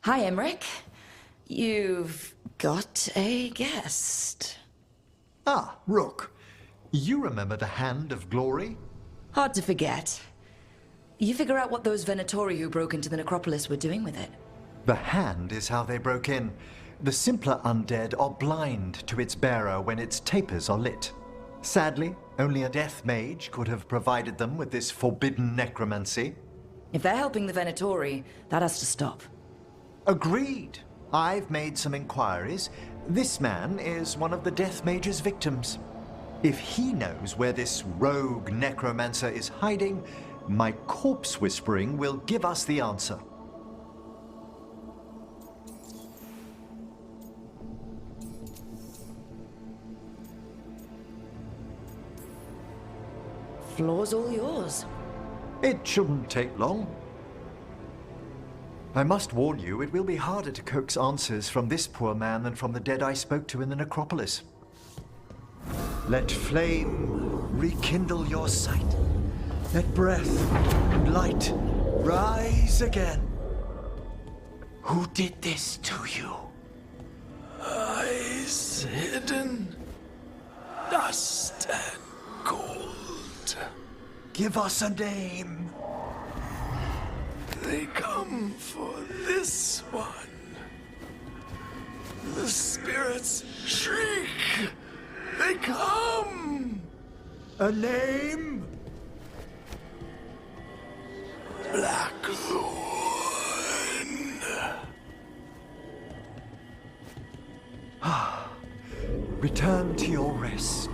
Hi, Emmerich. You've got a guest. Ah, Rook. You remember the Hand of Glory? Hard to forget. You figure out what those Venatori who broke into the necropolis were doing with it. The hand is how they broke in. The simpler undead are blind to its bearer when its tapers are lit. Sadly, only a death mage could have provided them with this forbidden necromancy. If they're helping the Venatori, that has to stop. Agreed. I've made some inquiries. This man is one of the death mage's victims. If he knows where this rogue necromancer is hiding, my corpse whispering will give us the answer. Floor's all yours. It shouldn't take long. I must warn you, it will be harder to coax answers from this poor man than from the dead I spoke to in the necropolis. Let flame rekindle your sight. Let breath and light rise again. Who did this to you? Eyes hidden, dust and gold. Give us a name. They come for this one. The spirits shriek. They come. A name? Blackthorn. Return to your rest.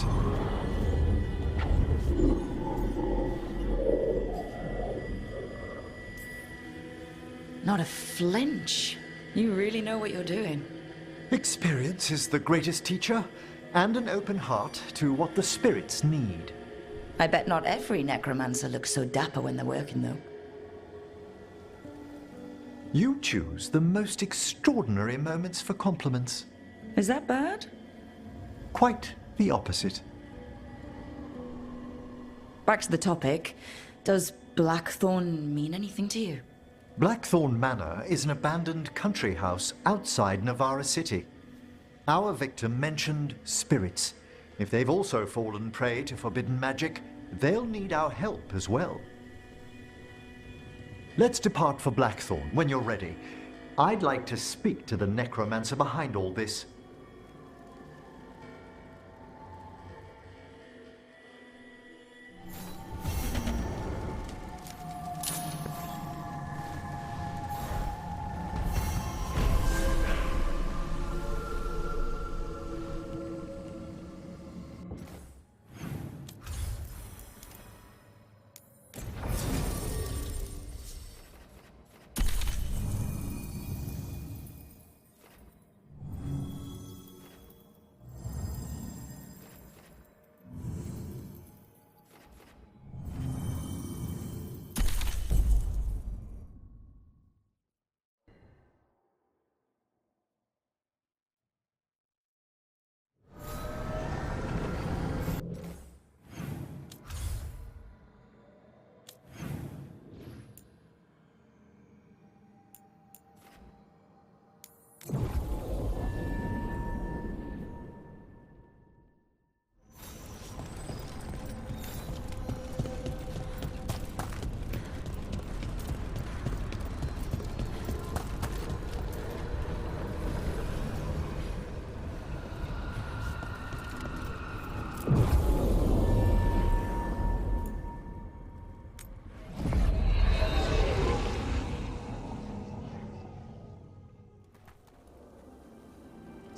Not a flinch. You really know what you're doing. Experience is the greatest teacher, and an open heart to what the spirits need. I bet not every necromancer looks so dapper when they're working, though. You choose the most extraordinary moments for compliments. Is that bad? Quite the opposite. Back to the topic. Does Blackthorn mean anything to you? Blackthorn Manor is an abandoned country house outside Navarra City. Our victim mentioned spirits. If they've also fallen prey to forbidden magic, they'll need our help as well. Let's depart for Blackthorn when you're ready. I'd like to speak to the necromancer behind all this.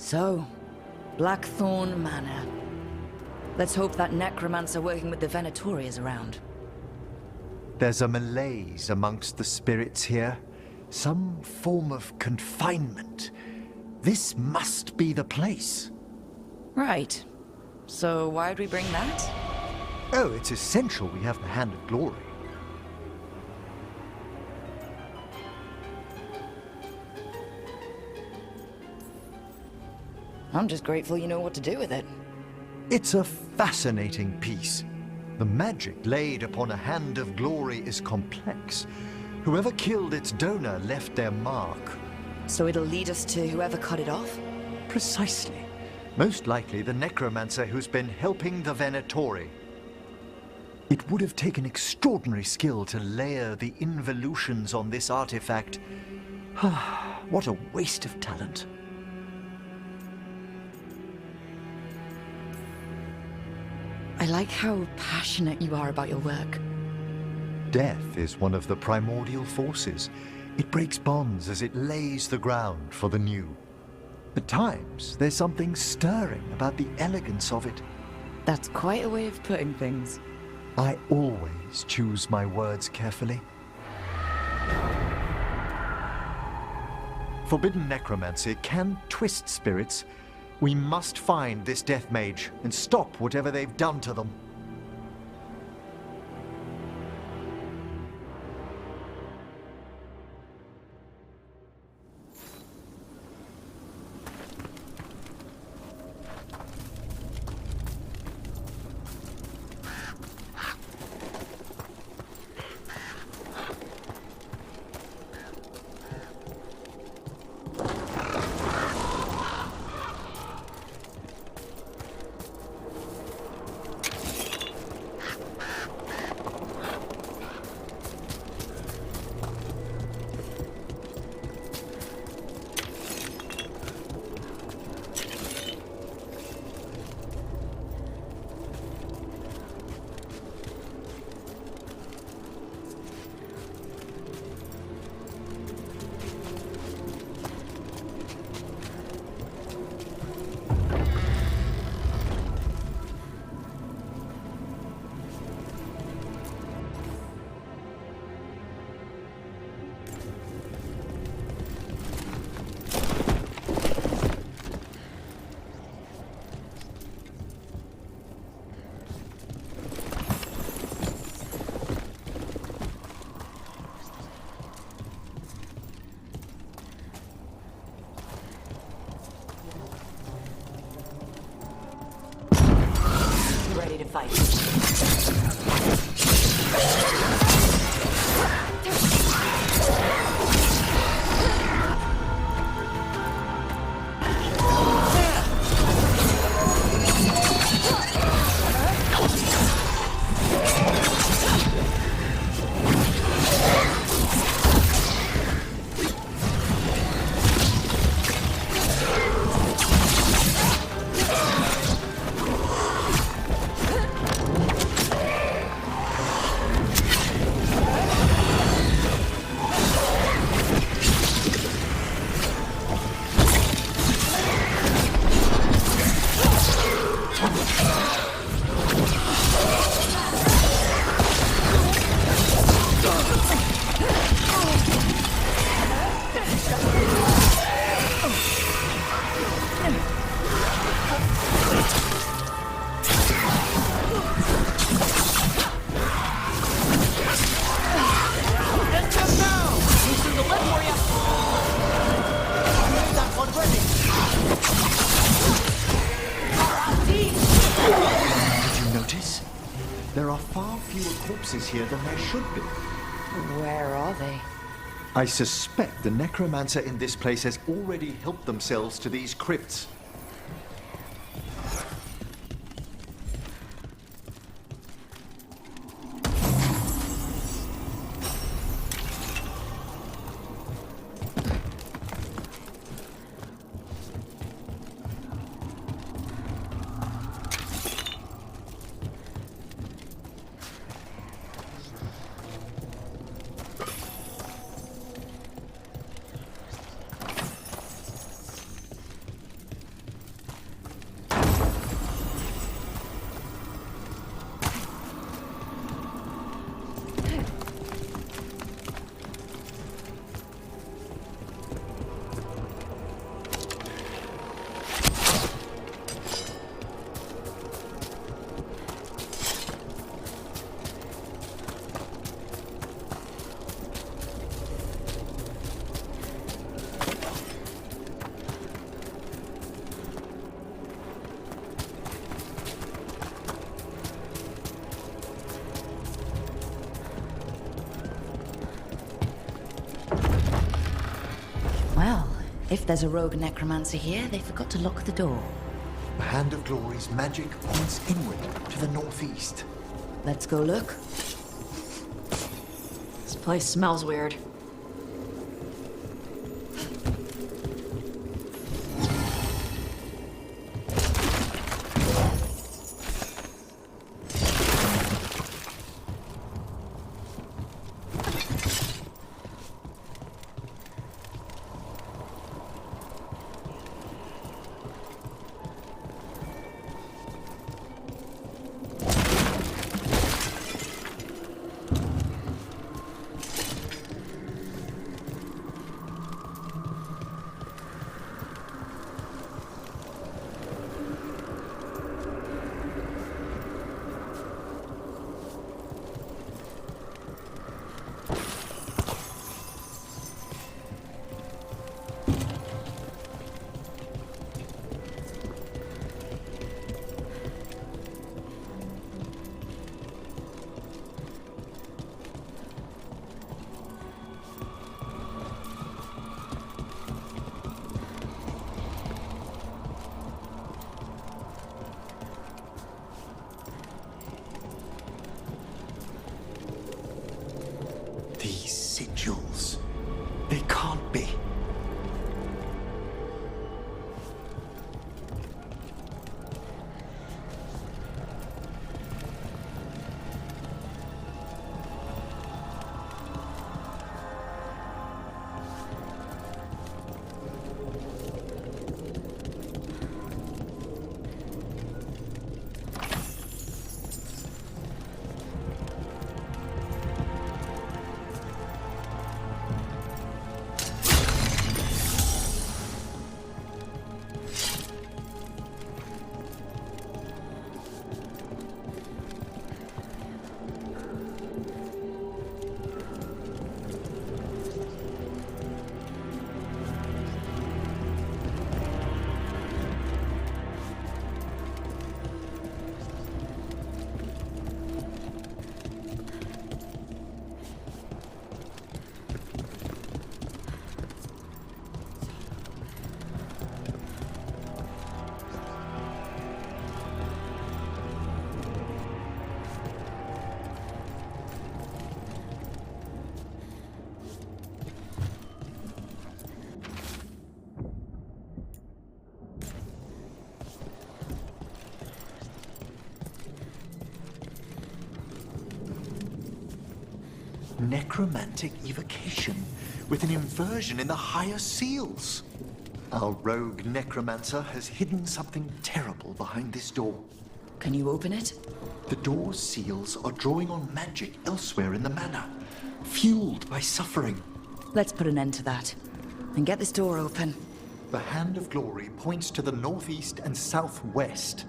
So, Blackthorn Manor. Let's hope that necromancer working with the Venatori is around. There's a malaise amongst the spirits here. Some form of confinement. This must be the place. Right. So why'd we bring that? Oh, it's essential we have the Hand of Glory. I'm just grateful you know what to do with it. It's a fascinating piece. The magic laid upon a Hand of Glory is complex. Whoever killed its donor left their mark. So it'll lead us to whoever cut it off? Precisely. Most likely the necromancer who's been helping the Venatori. It would have taken extraordinary skill to layer the involutions on this artifact. What a waste of talent. I like how passionate you are about your work. Death is one of the primordial forces. It breaks bonds as it lays the ground for the new. At times, there's something stirring about the elegance of it. That's quite a way of putting things. I always choose my words carefully. Forbidden necromancy can twist spirits. We must find this death mage and stop whatever they've done to them. Ready to fight. There are far fewer corpses here than there should be. Where are they? I suspect the necromancer in this place has already helped themselves to these crypts. If there's a rogue necromancer here, they forgot to lock the door. The Hand of Glory's magic points inward to the northeast. Let's go look. This place smells weird. Sigils. They can't be. Necromantic evocation with an inversion in the higher seals. Our rogue necromancer has hidden something terrible behind this door. Can you open it? The door's seals are drawing on magic elsewhere in the manor, fueled by suffering. Let's put an end to that and get this door open. The Hand of Glory points to the northeast and southwest.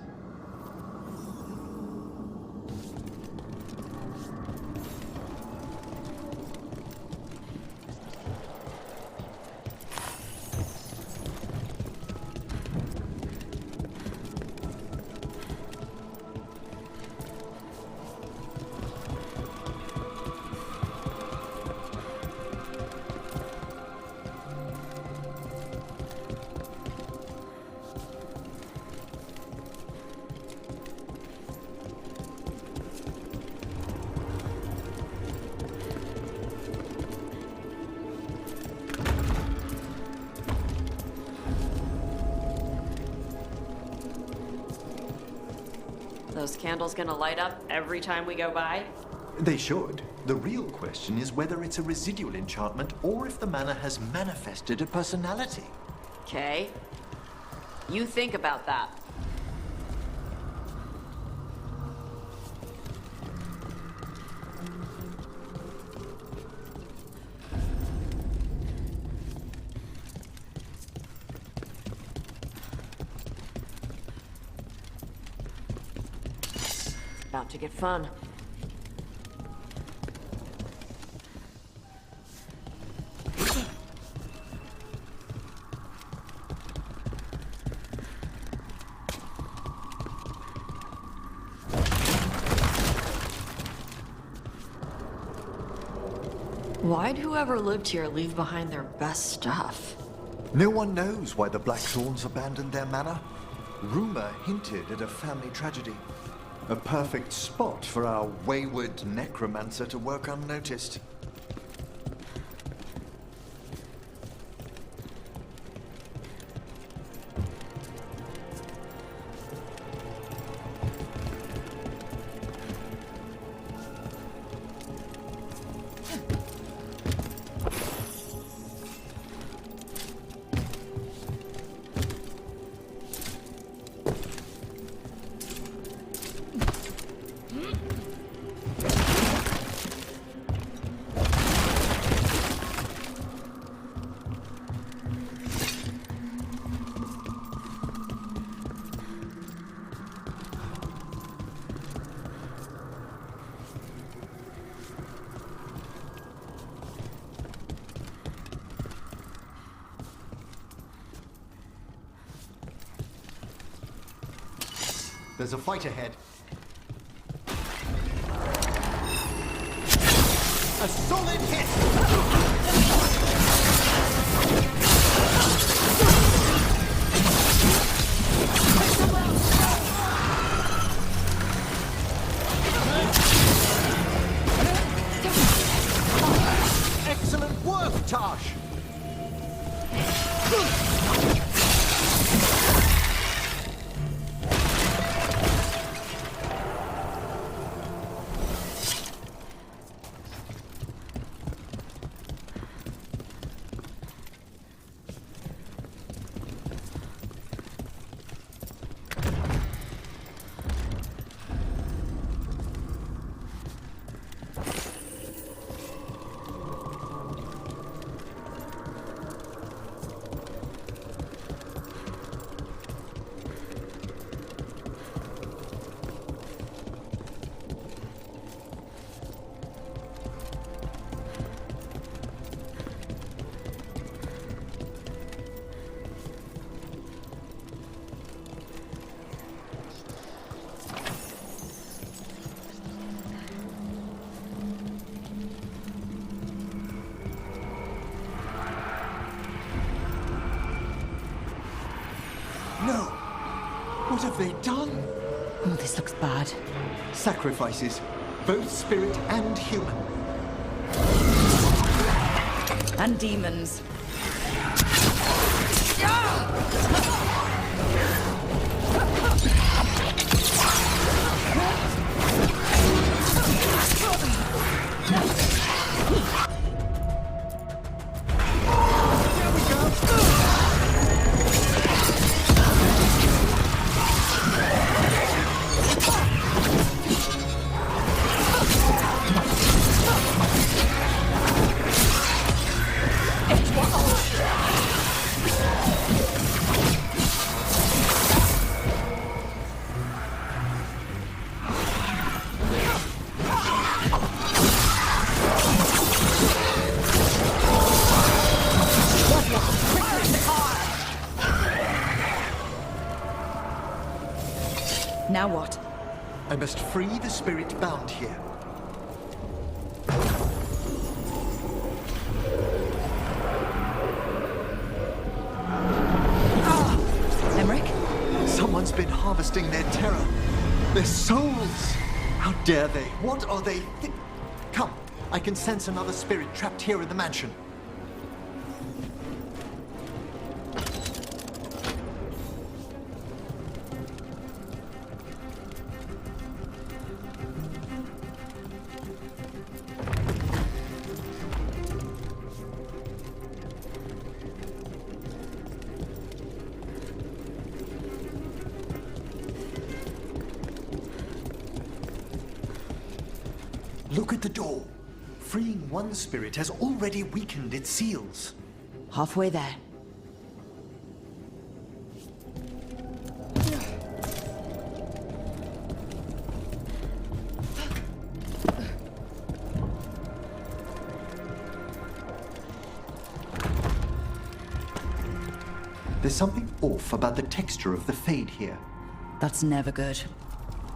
Those candles gonna light up every time we go by? They should. The real question is whether it's a residual enchantment or if the manor has manifested a personality. Okay. You think about that. About to get fun. Why'd whoever lived here leave behind their best stuff? No one knows why the Blackthorns abandoned their manor. Rumor hinted at a family tragedy. A perfect spot for our wayward necromancer to work unnoticed. There's a fight ahead. A solid hit! Excellent work, Tosh! No! What have they done? Oh, this looks bad. Sacrifices, both spirit and human. And demons. Now what? I must free the spirit bound here. Emmerich? Someone's been harvesting their terror. Their souls! How dare they? What are they? Come, I can sense another spirit trapped here in the mansion. Look at the door. Freeing one spirit has already weakened its seals. Halfway there. There's something off about the texture of the fade here. That's never good.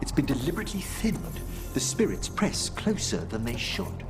It's been deliberately thinned. The spirits press closer than they should.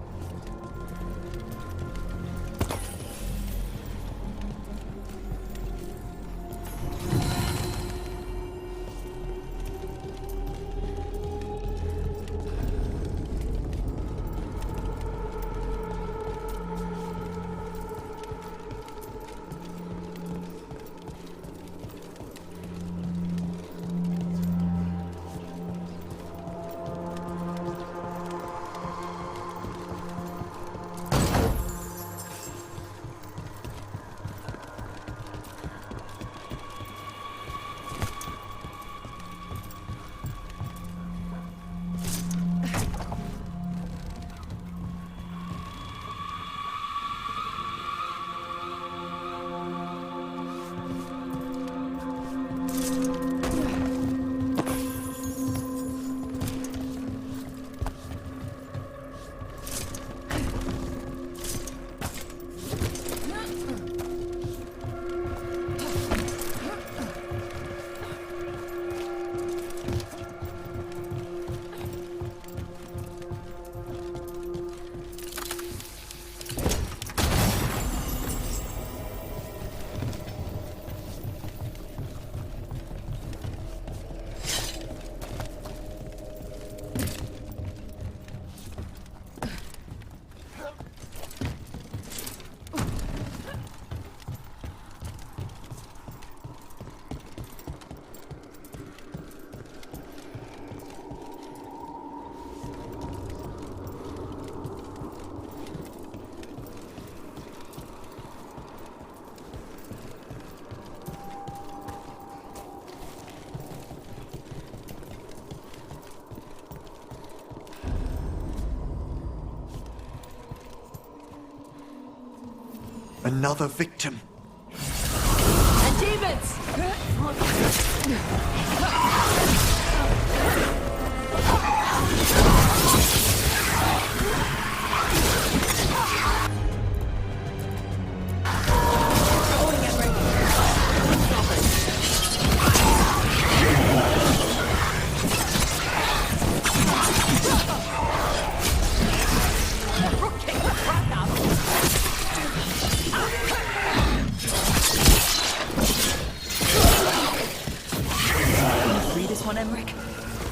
Another victim. And demons!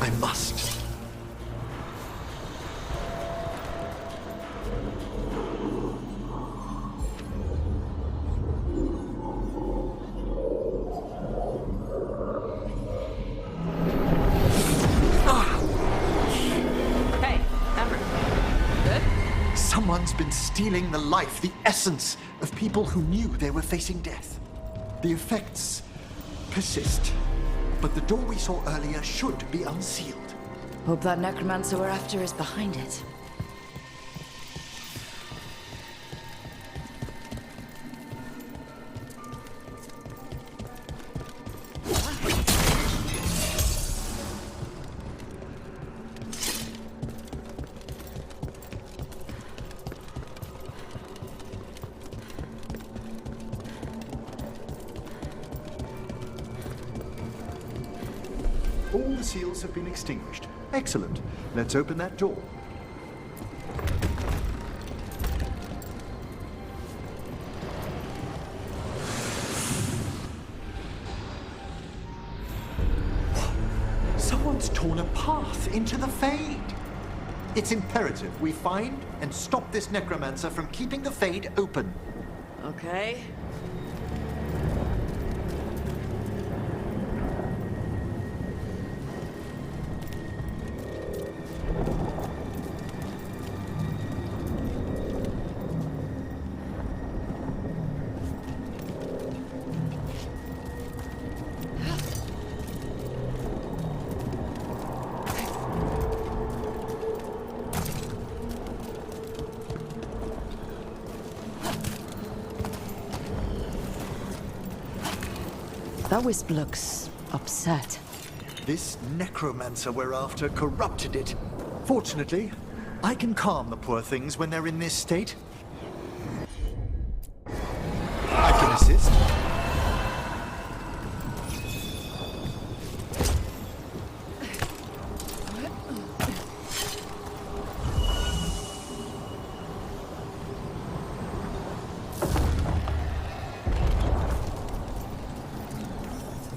I must. Hey, Ember. Good? Someone's been stealing the life, the essence of people who knew they were facing death. The effects persist, but the door we saw earlier should be unsealed. Hope that necromancer we're after is behind it. All the seals have been extinguished. Excellent. Let's open that door. Someone's torn a path into the Fade. It's imperative we find and stop this necromancer from keeping the Fade open. Okay. That wisp looks upset. This necromancer we're after corrupted it. Fortunately, I can calm the poor things when they're in this state. I can assist.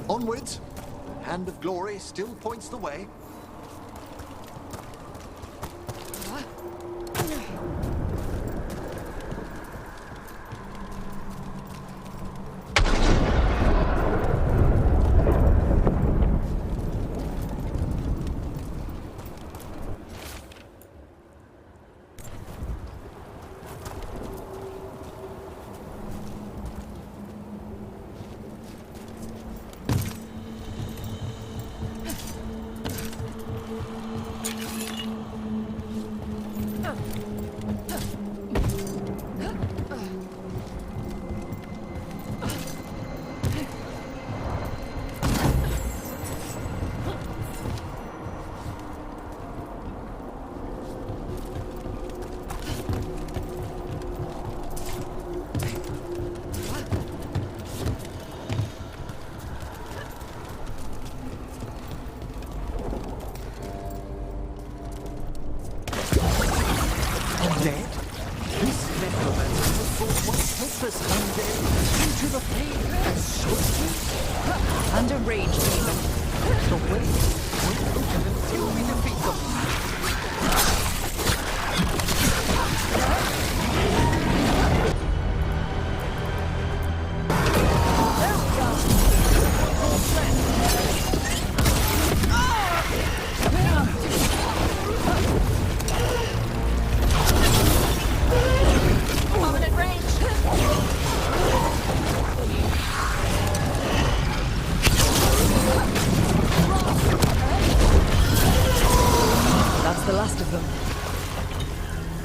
Onwards. Hand of Glory still points the way. Under rage, demon. The way won't open until we defeat them. Permanent range. That's the last of them.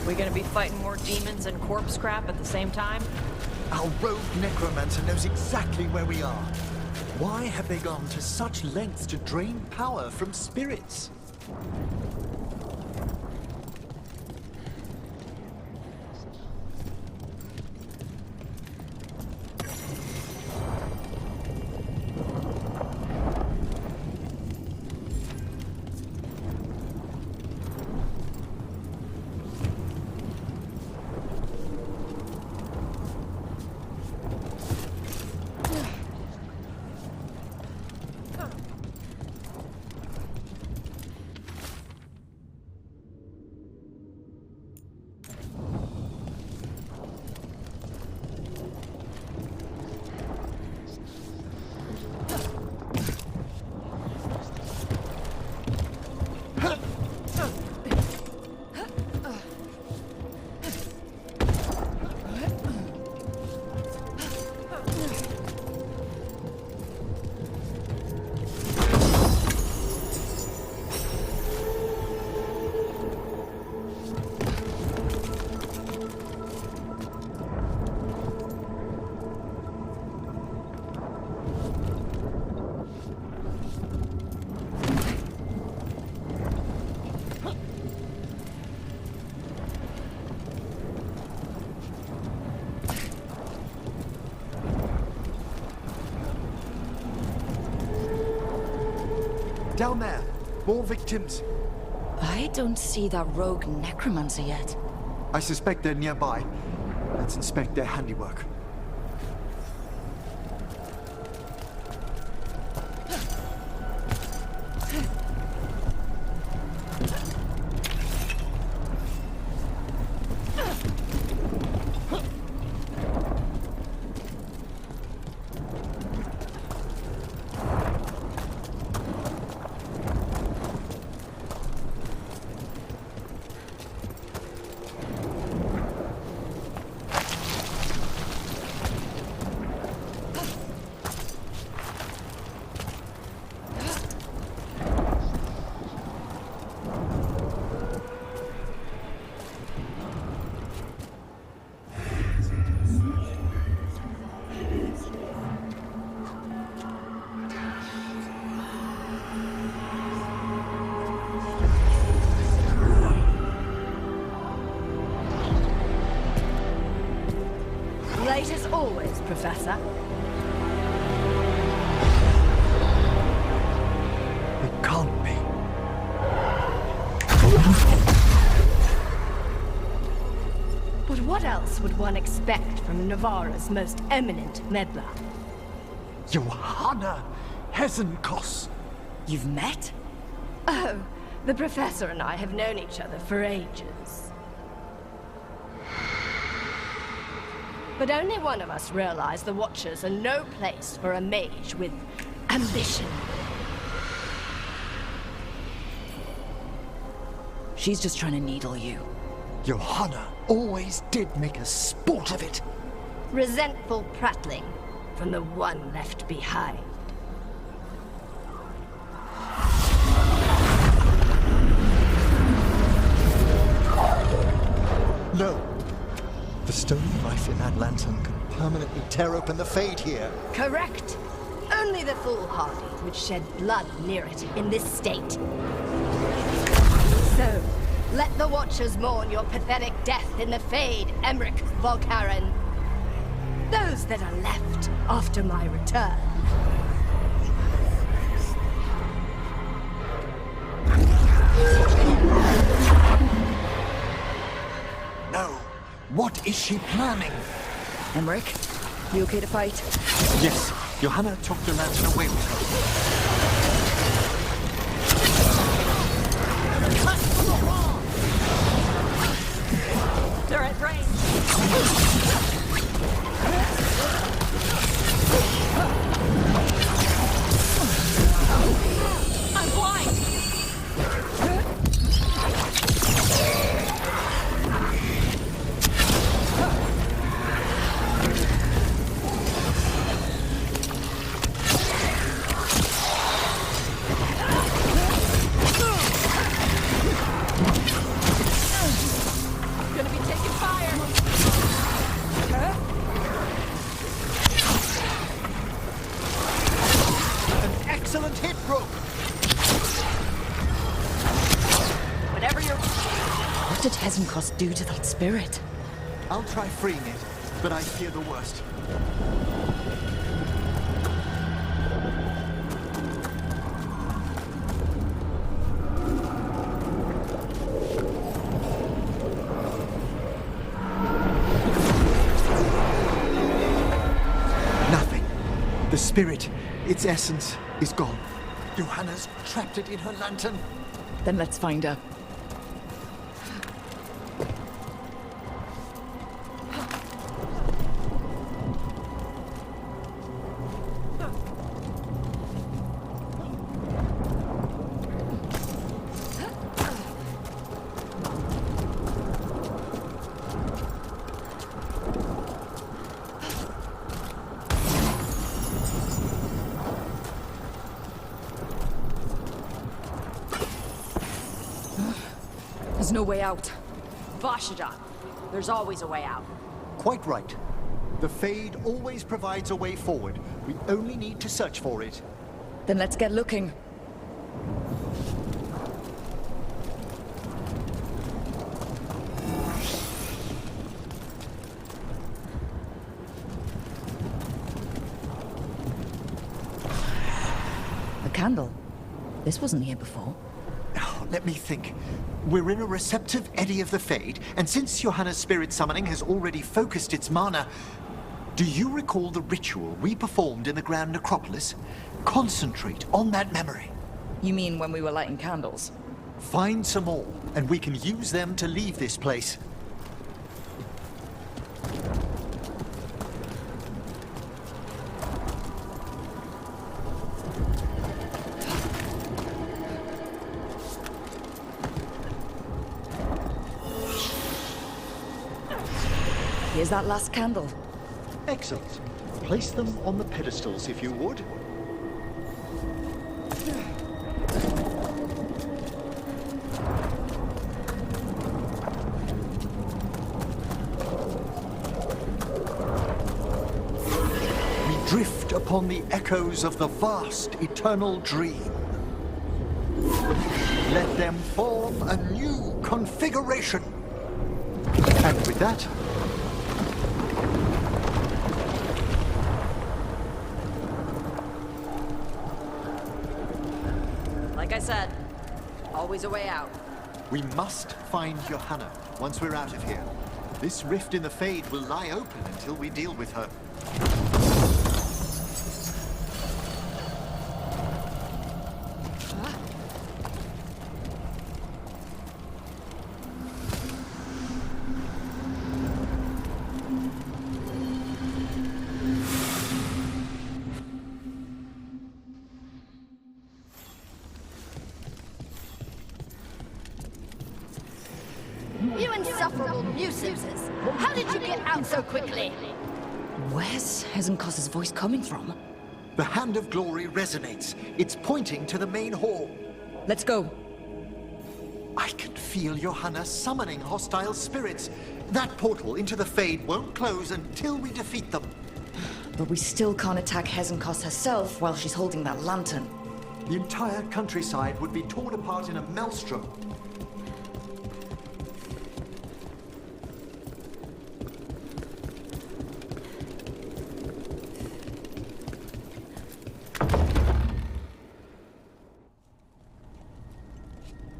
We gonna be fighting more demons and corpse crap at the same time? Our rogue necromancer knows exactly where we are. Why have they gone to such lengths to drain power from spirits? Down there! More victims! I don't see that rogue necromancer yet. I suspect they're nearby. Let's inspect their handiwork. Late as always, Professor. It can't be. But what else would one expect from Navarra's most eminent meddler? Johanna Hezenkos! You've met? Oh, the Professor and I have known each other for ages. But only one of us realized the Watchers are no place for a mage with ambition. She's just trying to needle you. Johanna always did make a sport of it. Resentful prattling from the one left behind. No. The stone knife in that lantern can permanently tear open the Fade here. Correct. Only the foolhardy would shed blood near it in this state. So, let the Watchers mourn your pathetic death in the Fade, Emmerich Volkaren. Those that are left after my return. No. What is she planning? Emmerich, you okay to fight? Yes, Johanna took the lantern away with her. They're at range. I'm blind! Gonna be taking fire! Hezenkos do to that spirit? I'll try freeing it, but I fear the worst. Nothing. The spirit, its essence, is gone. Johanna's trapped it in her lantern. Then let's find her. There's no way out. Vashida, there's always a way out. Quite right. The Fade always provides a way forward. We only need to search for it. Then let's get looking. A candle. This wasn't here before. Let me think. We're in a receptive eddy of the Fade, and since Johanna's spirit summoning has already focused its mana, do you recall the ritual we performed in the Grand Necropolis? Concentrate on that memory. You mean when we were lighting candles? Find some more, and we can use them to leave this place. Here's that last candle. Excellent. Place them on the pedestals, if you would. We drift upon the echoes of the vast, eternal dream. Let them form a new configuration. And with that, Like I said, always a way out. we must find Johanna once we're out of here. This rift in the Fade will lie open until we deal with her. You insufferable nuisances! How did you get out so quickly? Where's Hezenkos' voice coming from? The Hand of Glory resonates. It's pointing to the main hall. Let's go. I can feel Johanna summoning hostile spirits. That portal into the Fade won't close until we defeat them. But we still can't attack Hezenkos herself while she's holding that lantern. The entire countryside would be torn apart in a maelstrom.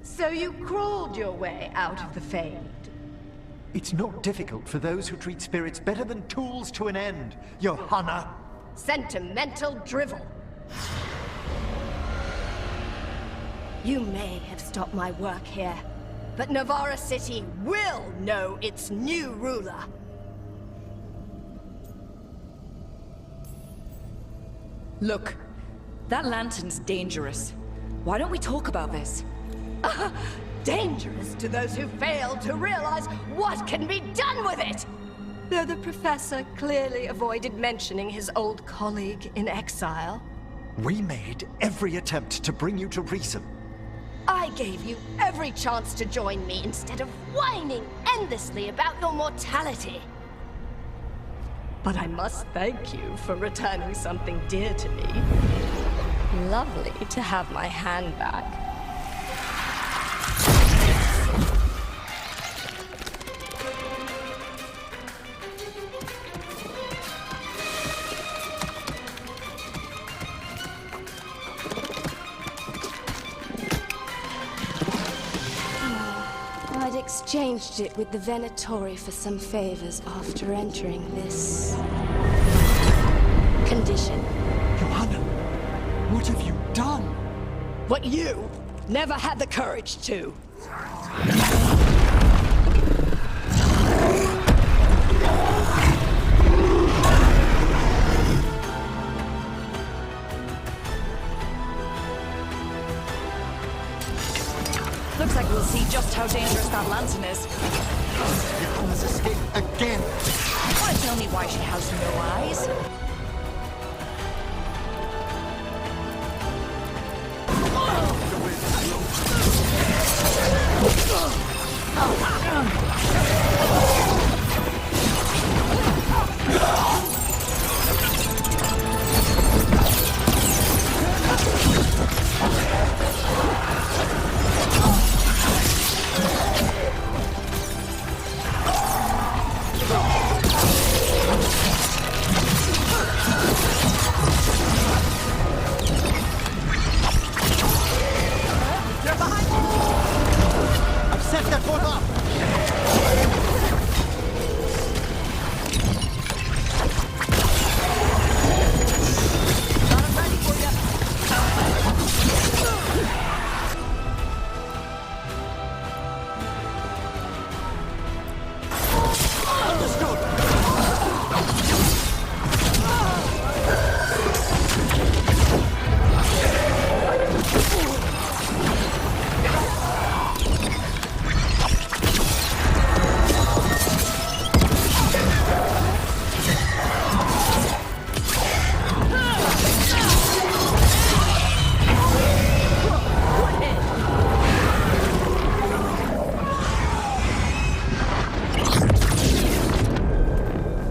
So you crawled your way out of the Fade. It's not difficult for those who treat spirits better than tools to an end, Johanna. Sentimental drivel. You may have stopped my work here, but Navarra City will know its new ruler. Look, that lantern's dangerous. Why don't we talk about this? Dangerous to those who fail to realize what can be done with it! Though the professor clearly avoided mentioning his old colleague in exile. We made every attempt to bring you to reason. I gave you every chance to join me instead of whining endlessly about your mortality. But I must thank you for returning something dear to me. Lovely to have my hand back. exchanged it with the Venatori for some favors after entering this condition. Johanna, what have you done? What you never had the courage to. Looks like we'll see just how dangerous that lantern is. Johanna's escaped again. Want to tell me why she has no eyes?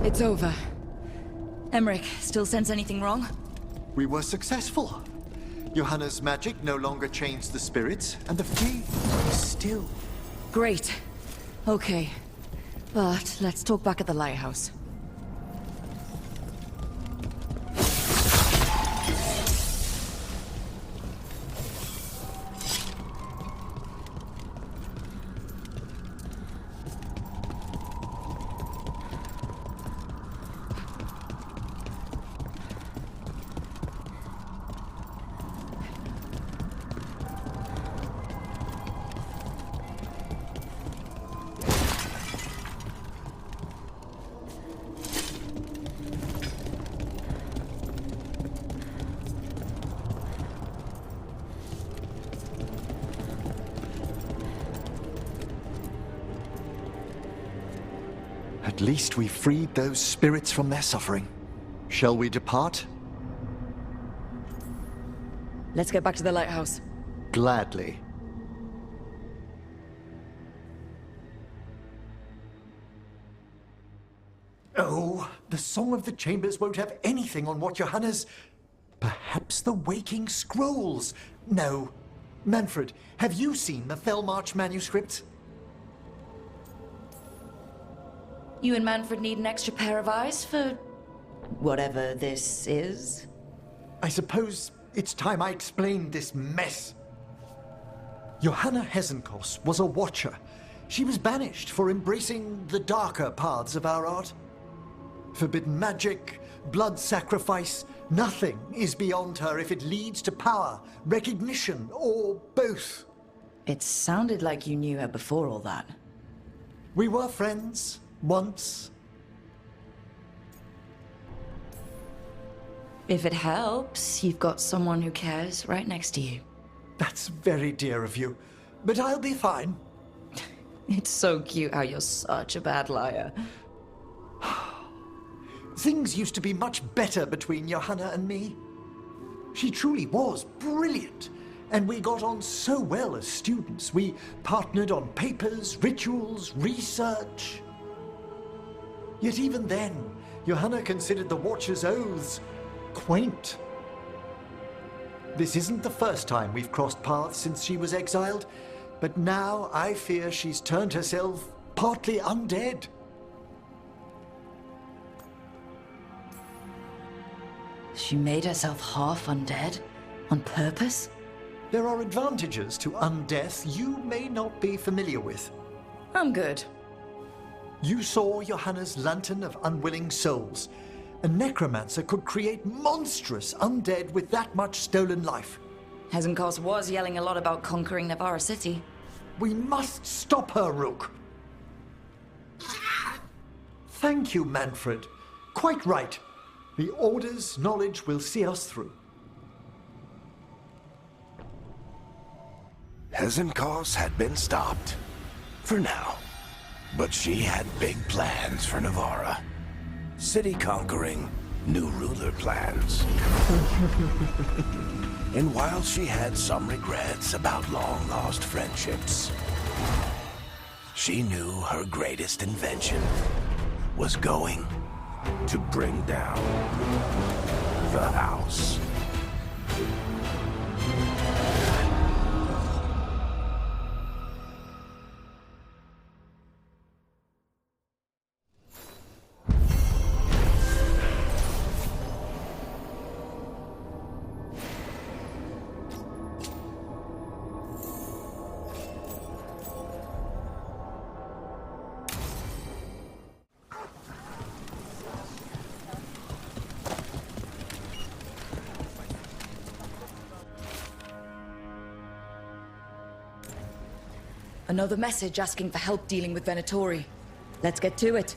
It's over. Emmerich, still sense anything wrong? We were successful. Johanna's magic no longer changed the spirits, and the flame is still. Great. Okay. But let's talk back at the lighthouse. At least we freed those spirits from their suffering. Shall we depart? Let's get back to the lighthouse. Gladly. Oh, the Song of the Chambers won't have anything on what Johanna's... Perhaps the Waking Scrolls? No. Manfred, have you seen the Fellmarch manuscript? You and Manfred need an extra pair of eyes for... whatever this is? I suppose it's time I explained this mess. Johanna Hesenkos was a watcher. She was banished for embracing the darker paths of our art. Forbidden magic, blood sacrifice, nothing is beyond her if it leads to power, recognition, or both. It sounded like you knew her before all that. We were friends, once. If it helps, you've got someone who cares right next to you. That's very dear of you, but I'll be fine. It's so cute how you're such a bad liar. Things used to be much better between Johanna and me. She truly was brilliant, and we got on so well as students. We partnered on papers, rituals, research. Yet even then, Johanna considered the Watcher's oaths quaint. This isn't the first time we've crossed paths since she was exiled, but now I fear she's turned herself partly undead. She made herself half undead? On purpose? There are advantages to undeath you may not be familiar with. I'm good. You saw Johanna's lantern of unwilling souls. A necromancer could create monstrous undead with that much stolen life. Hezenkos was yelling a lot about conquering Navarra City. We must stop her, Rook. Thank you, Manfred. Quite right. The Order's knowledge will see us through. Hezenkos had been stopped. For now. But she had big plans for Navarra. City conquering, new ruler plans. And while she had some regrets about long-lost friendships, she knew her greatest invention was going to bring down the house. Another message asking for help dealing with Venatori. Let's get to it.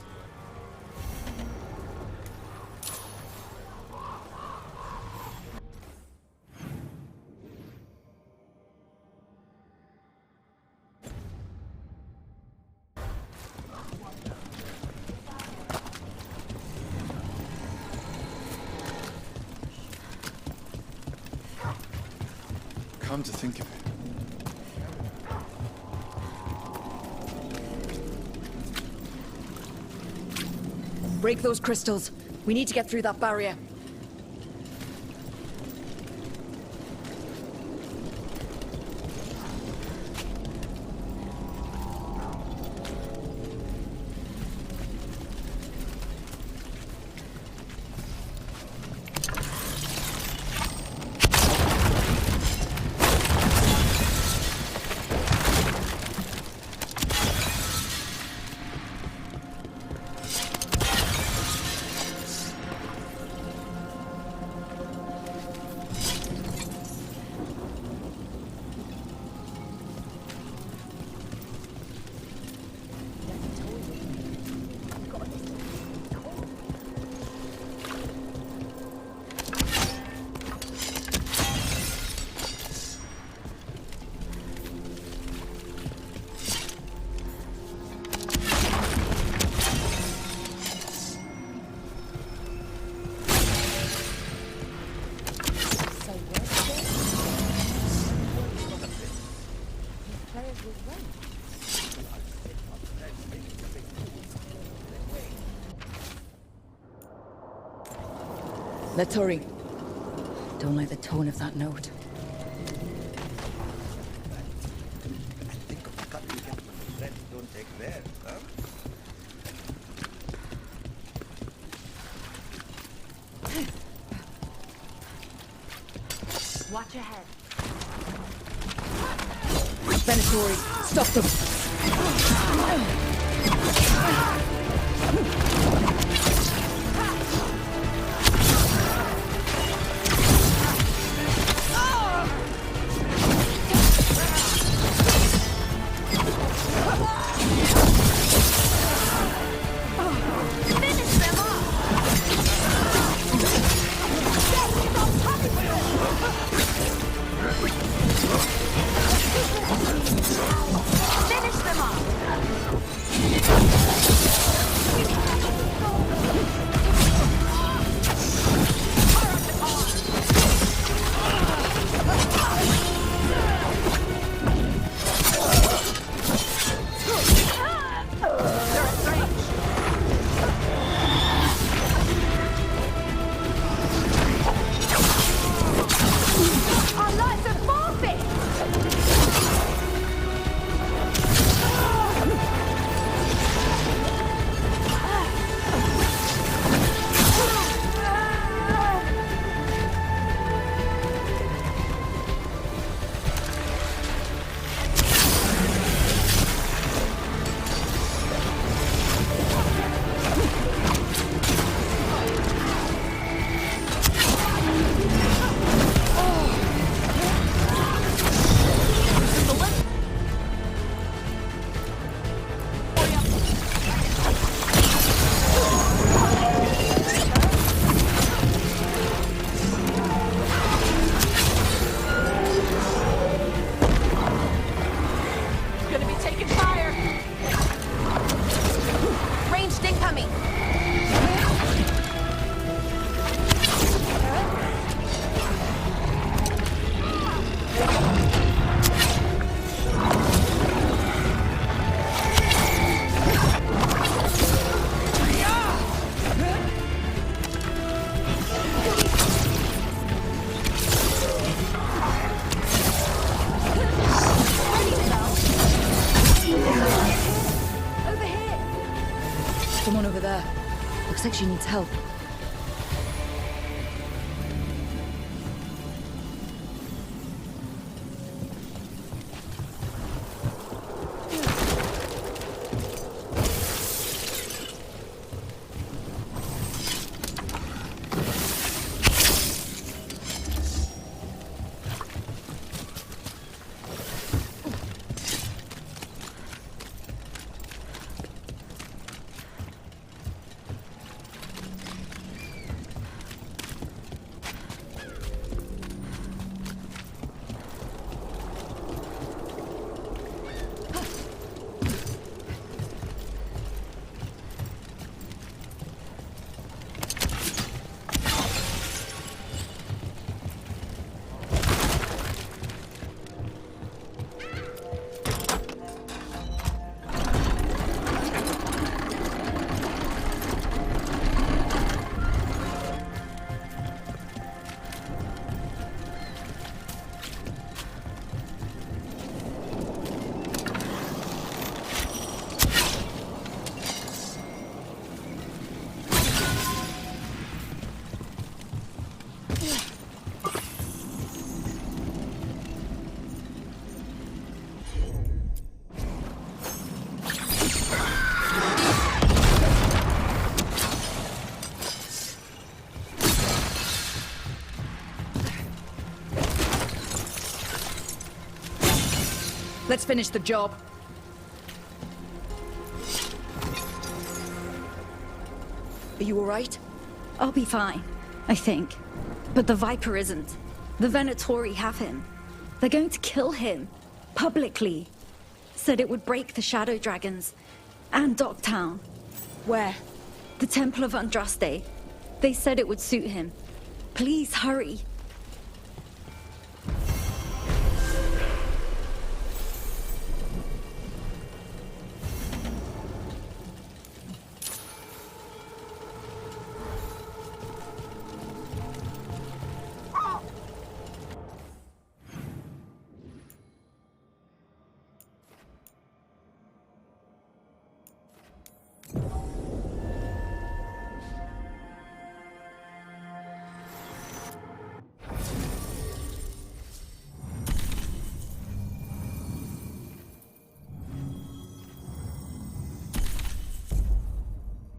Come to think of it, Break those crystals. We need to get through that barrier. Let's hurry. Don't like the tone of that note. Watch ahead. Venatori, stop them! Finish them off! over there. Looks like she needs help. Let's finish the job. Are you all right? I'll be fine, I think. But the Viper isn't. The Venatori have him. They're going to kill him. Publicly. Said it would break the Shadow Dragons. And Docktown. Where? The Temple of Andraste. They said it would suit him. Please hurry.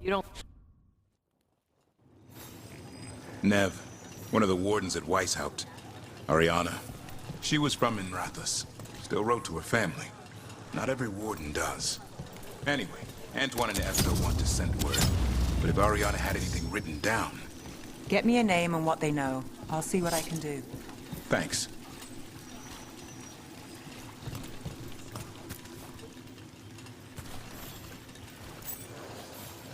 You don't... Nev, one of the wardens at Weishaupt. Ariana. She was from Inrathus. Still wrote to her family. Not every warden does. Anyway, Antoine and Esther want to send word. But if Ariana had anything written down... Get me a name and what they know. I'll see what I can do. Thanks.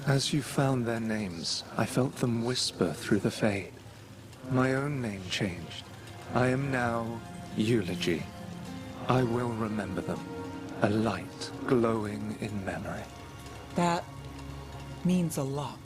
As you found their names, I felt them whisper through the fade. My own name changed. I am now Eulogy. I will remember them. A light glowing in memory. That means a lot.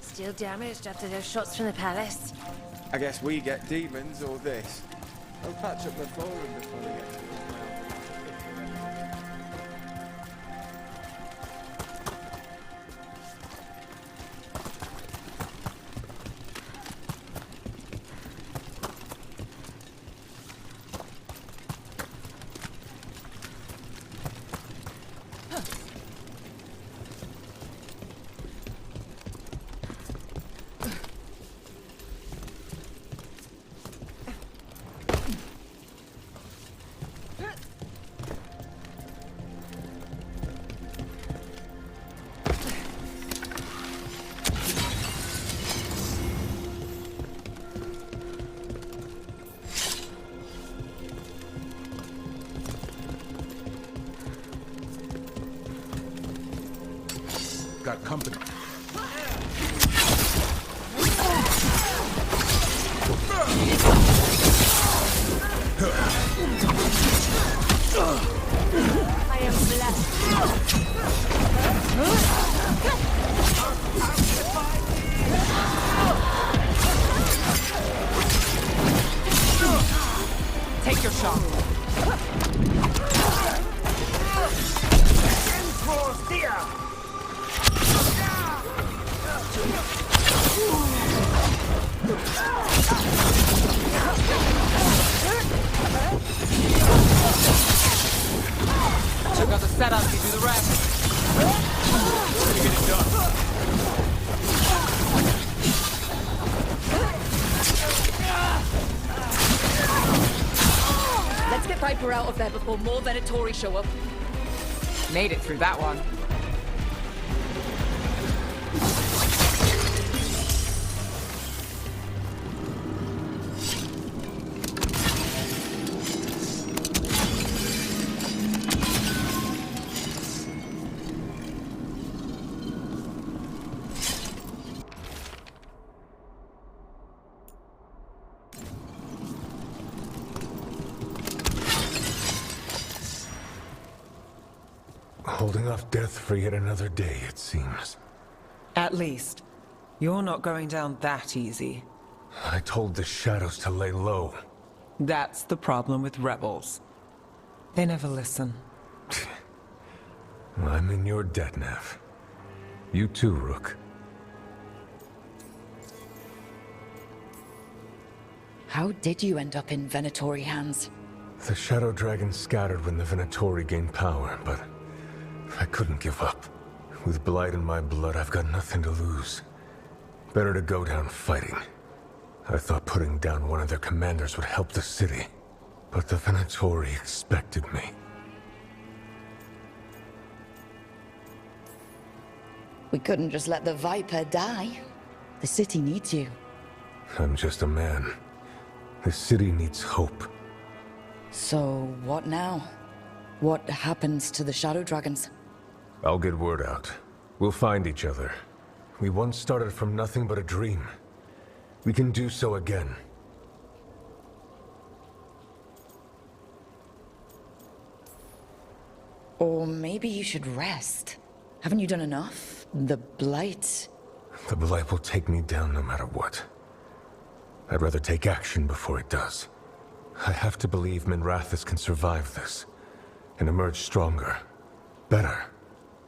Still damaged after those shots from the palace. I guess we get demons or this. I'll patch up the flooring before they get to us now. got company. I am blessed. Take your shot. Check out the setup, you do the rest. Get it done. Let's get Viper out of there before more Venatori show up. Made it through that one. Holding off death for yet another day, it seems. At least, you're not going down that easy. I told the shadows to lay low. That's the problem with rebels. They never listen. I'm in your debt, Nev. You too, Rook. How did you end up in Venatori hands? The Shadow Dragon scattered when the Venatori gained power, but I couldn't give up. With Blight in my blood, I've got nothing to lose. Better to go down fighting. I thought putting down one of their commanders would help the city, but the Venatori expected me. We couldn't just let the Viper die. The city needs you. I'm just a man. The city needs hope. So, what now? What happens to the Shadow Dragons? I'll get word out. We'll find each other. We once started from nothing but a dream. We can do so again. Or maybe you should rest. Haven't you done enough? The Blight... The Blight will take me down no matter what. I'd rather take action before it does. I have to believe Minrathous can survive this, and emerge stronger. Better,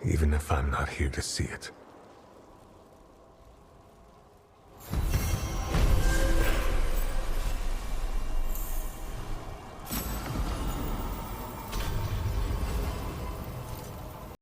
even if I'm not here to see it.